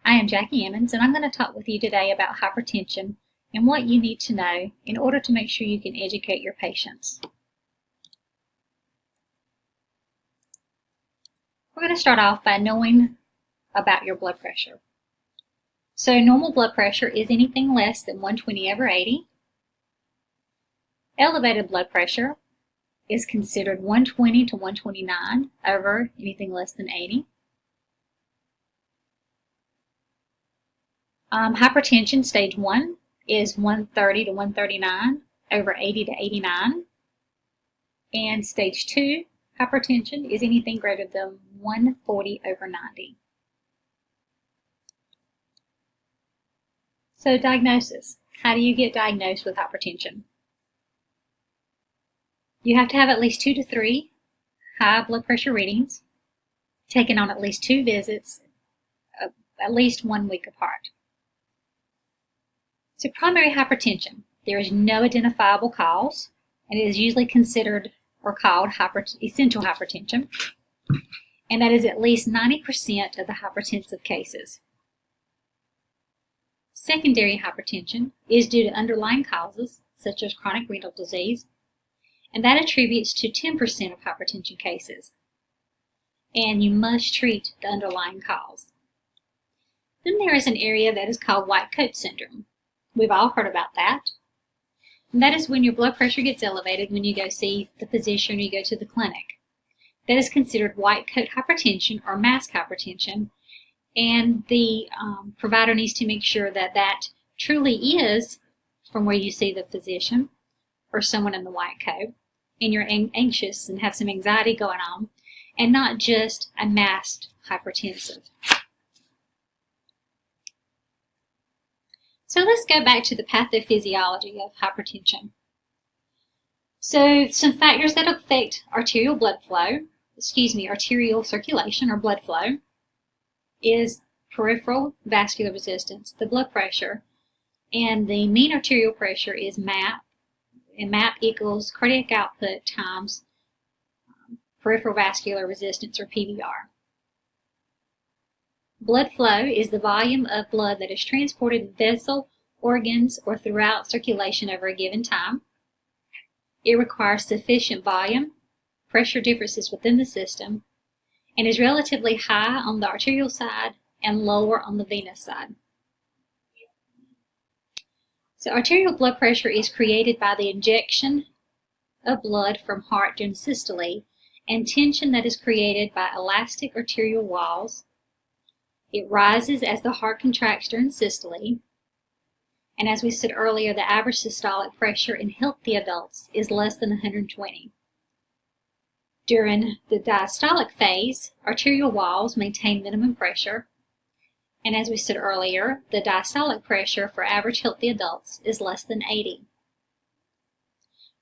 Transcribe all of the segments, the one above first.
I am Jackie Emmons, and I'm going to talk with you today about hypertension and what you need to know in order to make sure you can educate your patients. We're going to start off by knowing about your blood pressure. So normal blood pressure is anything less than 120/80. Elevated blood pressure is considered 120 to 129 over anything less than 80. Hypertension stage 1 is 130 to 139 over 80 to 89. And stage 2 hypertension is anything greater than 140 over 90. So diagnosis. How do you get diagnosed with hypertension? You have to have at least 2 to 3 high blood pressure readings, taken on at least 2 visits, at least 1 week apart. So primary hypertension, there is no identifiable cause, and it is usually considered or called essential hypertension, and that is at least 90% of the hypertensive cases. Secondary hypertension is due to underlying causes, such as chronic renal disease, and that attributes to 10% of hypertension cases, and you must treat the underlying cause. Then there is an area that is called white coat syndrome. We've all heard about that. And that is when your blood pressure gets elevated when you go see the physician or you go to the clinic. That is considered white coat hypertension or mask hypertension, and the provider needs to make sure that that truly is from where you see the physician or someone in the white coat, and you're anxious and have some anxiety going on, and not just a masked hypertensive. So let's go back to the pathophysiology of hypertension. So some factors that affect arterial circulation or blood flow is peripheral vascular resistance, the blood pressure, and the mean arterial pressure is MAP, and MAP equals cardiac output times peripheral vascular resistance or PVR. Blood flow is the volume of blood that is transported in vessel, organs, or throughout circulation over a given time. It requires sufficient volume, pressure differences within the system, and is relatively high on the arterial side and lower on the venous side. So arterial blood pressure is created by the injection of blood from heart during systole and tension that is created by elastic arterial walls. It rises as the heart contracts during systole, and as we said earlier, the average systolic pressure in healthy adults is less than 120. During the diastolic phase, arterial walls maintain minimum pressure, and as we said earlier, the diastolic pressure for average healthy adults is less than 80.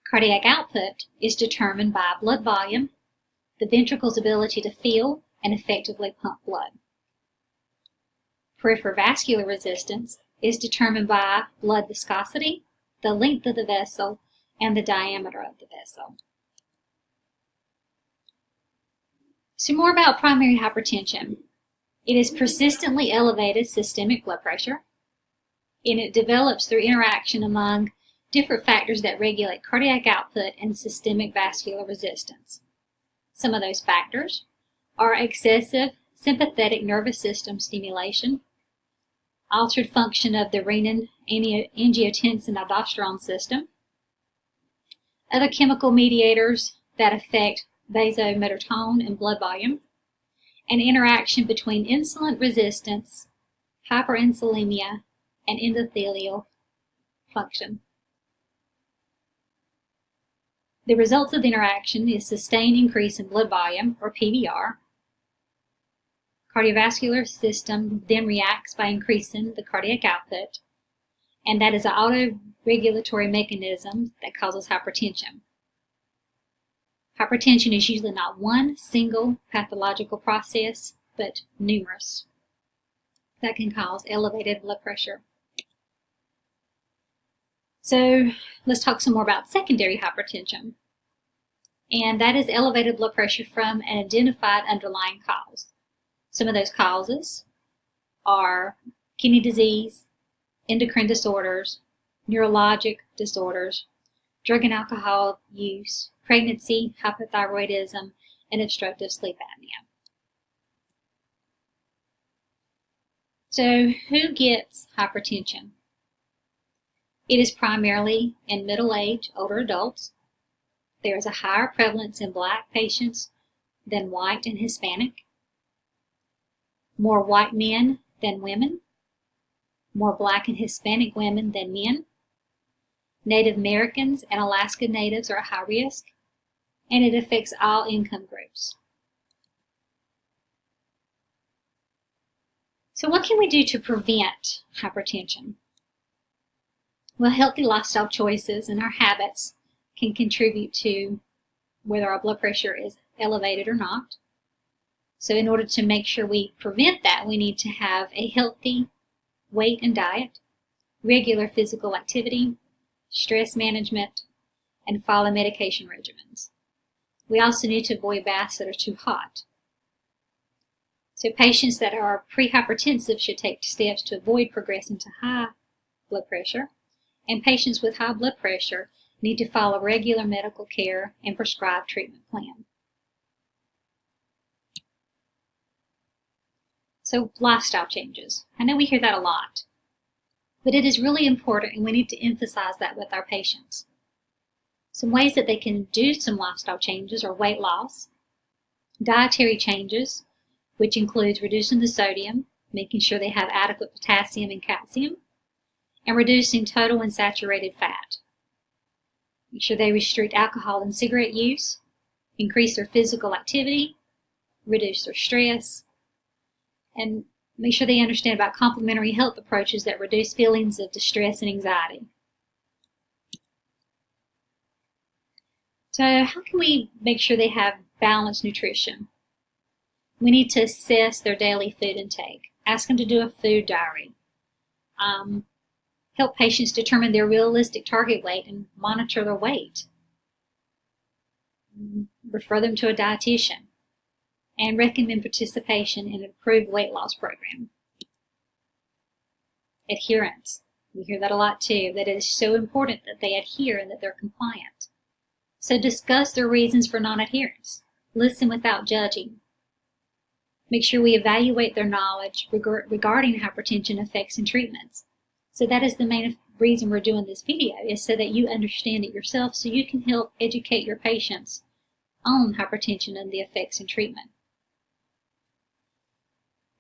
Cardiac output is determined by blood volume, the ventricle's ability to fill and effectively pump blood. Peripheral vascular resistance is determined by blood viscosity, the length of the vessel, and the diameter of the vessel. So more about primary hypertension. It is persistently elevated systemic blood pressure, and it develops through interaction among different factors that regulate cardiac output and systemic vascular resistance. Some of those factors are excessive sympathetic nervous system stimulation, altered function of the renin, angiotensin, aldosterone system, other chemical mediators that affect vasomotor tone and blood volume, and interaction between insulin resistance, hyperinsulinemia, and endothelial function. The results of the interaction is sustained increase in blood volume, or PVR. Cardiovascular system then reacts by increasing the cardiac output, and that is an auto-regulatory mechanism that causes hypertension. Hypertension is usually not one single pathological process, but numerous that can cause elevated blood pressure. So let's talk some more about secondary hypertension. And that is elevated blood pressure from an identified underlying cause. Some of those causes are kidney disease, endocrine disorders, neurologic disorders, drug and alcohol use, pregnancy, hypothyroidism, and obstructive sleep apnea. So who gets hypertension? It is primarily in middle-aged, older adults. There is a higher prevalence in Black patients than white and Hispanic, more white men than women, more Black and Hispanic women than men. Native Americans and Alaska Natives are at high risk, and it affects all income groups. So what can we do to prevent hypertension? Well, healthy lifestyle choices and our habits can contribute to whether our blood pressure is elevated or not. So in order to make sure we prevent that, we need to have a healthy weight and diet, regular physical activity, stress management, and follow medication regimens. We also need to avoid baths that are too hot. So patients that are prehypertensive should take steps to avoid progressing to high blood pressure, and patients with high blood pressure need to follow regular medical care and prescribed treatment plan. So lifestyle changes. I know we hear that a lot, but it is really important, and we need to emphasize that with our patients. Some ways that they can do some lifestyle changes are weight loss, dietary changes, which includes reducing the sodium, making sure they have adequate potassium and calcium, and reducing total and saturated fat. Make sure they restrict alcohol and cigarette use, increase their physical activity, reduce their stress, and make sure they understand about complementary health approaches that reduce feelings of distress and anxiety. So how can we make sure they have balanced nutrition? We need to assess their daily food intake. Ask them to do a food diary. Help patients determine their realistic target weight and monitor their weight. Refer them to a dietitian. And recommend participation in an approved weight loss program. Adherence. We hear that a lot too, that it is so important that they adhere and that they're compliant. So discuss their reasons for non-adherence. Listen without judging. Make sure we evaluate their knowledge regarding hypertension effects and treatments. So that is the main reason we're doing this video, is so that you understand it yourself, so you can help educate your patients on hypertension and the effects and treatment.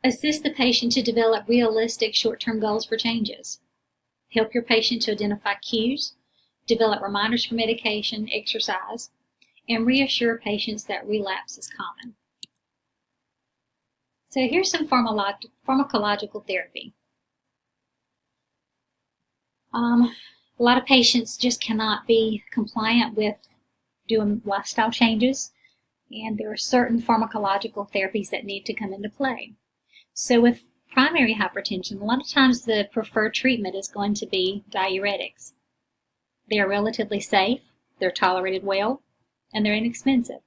Assist the patient to develop realistic short-term goals for changes. Help your patient to identify cues, develop reminders for medication, exercise, and reassure patients that relapse is common. So here's some pharmacological therapy. A lot of patients just cannot be compliant with doing lifestyle changes, and there are certain pharmacological therapies that need to come into play. So with primary hypertension, a lot of times the preferred treatment is going to be diuretics. They are relatively safe, they're tolerated well, and they're inexpensive.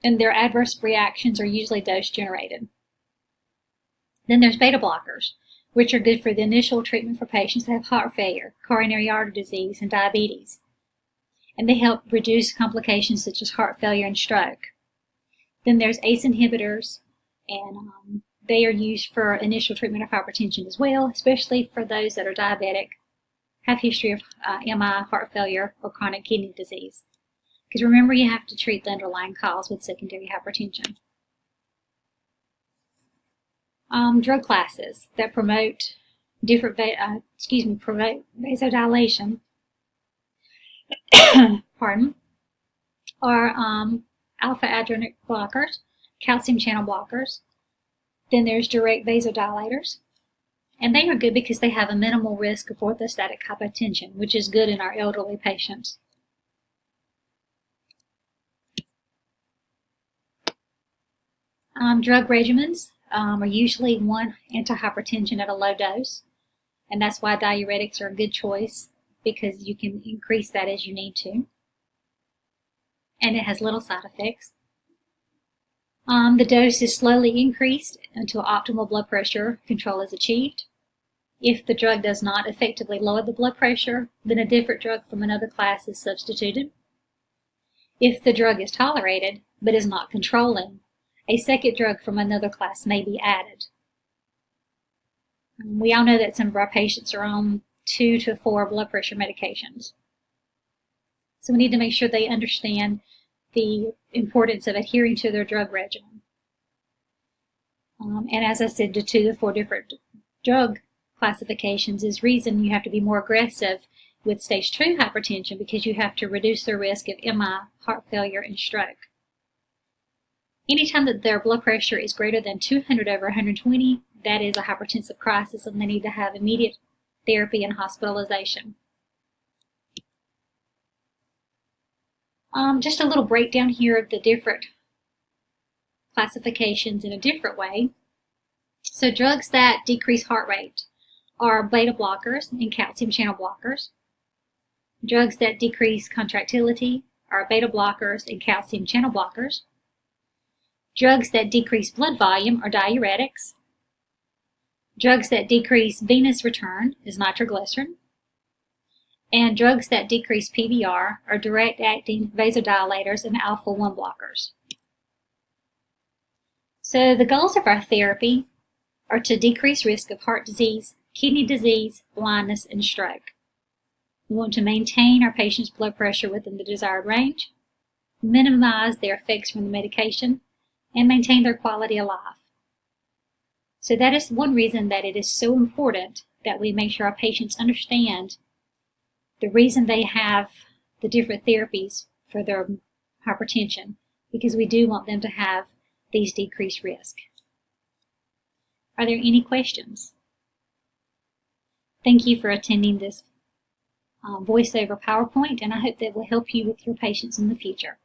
And their adverse reactions are usually dose-generated. Then there's beta blockers, which are good for the initial treatment for patients that have heart failure, coronary artery disease, and diabetes. And they help reduce complications such as heart failure and stroke. Then there's ACE inhibitors, and they are used for initial treatment of hypertension as well, especially for those that are diabetic, have history of MI, heart failure, or chronic kidney disease. Because remember, you have to treat the underlying cause with secondary hypertension. Drug classes that promote promote vasodilation, pardon, are alpha-adrenergic blockers, calcium channel blockers. Then there's direct vasodilators, and they are good because they have a minimal risk of orthostatic hypotension, which is good in our elderly patients. Drug regimens are usually one antihypertension at a low dose, and that's why diuretics are a good choice, because you can increase that as you need to, and it has little side effects. The dose is slowly increased until optimal blood pressure control is achieved. If the drug does not effectively lower the blood pressure, then a different drug from another class is substituted. If the drug is tolerated but is not controlling, a second drug from another class may be added. We all know that some of our patients are on 2 to 4 blood pressure medications. So we need to make sure they understand the importance of adhering to their drug regimen. And as I said, the 2 to 4 different drug classifications is reason you have to be more aggressive with stage 2 hypertension, because you have to reduce their risk of MI, heart failure, and stroke. Anytime that their blood pressure is greater than 200 over 120, that is a hypertensive crisis, and they need to have immediate therapy and hospitalization. Just a little breakdown here of the different classifications in a different way. So drugs that decrease heart rate are beta blockers and calcium channel blockers. Drugs that decrease contractility are beta blockers and calcium channel blockers. Drugs that decrease blood volume are diuretics. Drugs that decrease venous return is nitroglycerin. And drugs that decrease PVR are direct-acting vasodilators and alpha-1 blockers. So the goals of our therapy are to decrease risk of heart disease, kidney disease, blindness, and stroke. We want to maintain our patient's blood pressure within the desired range, minimize their effects from the medication, and maintain their quality of life. So that is one reason that it is so important that we make sure our patients understand the reason they have the different therapies for their hypertension, because we do want them to have these decreased risk. Are there any questions? Thank you for attending this voiceover PowerPoint, and I hope that will help you with your patients in the future.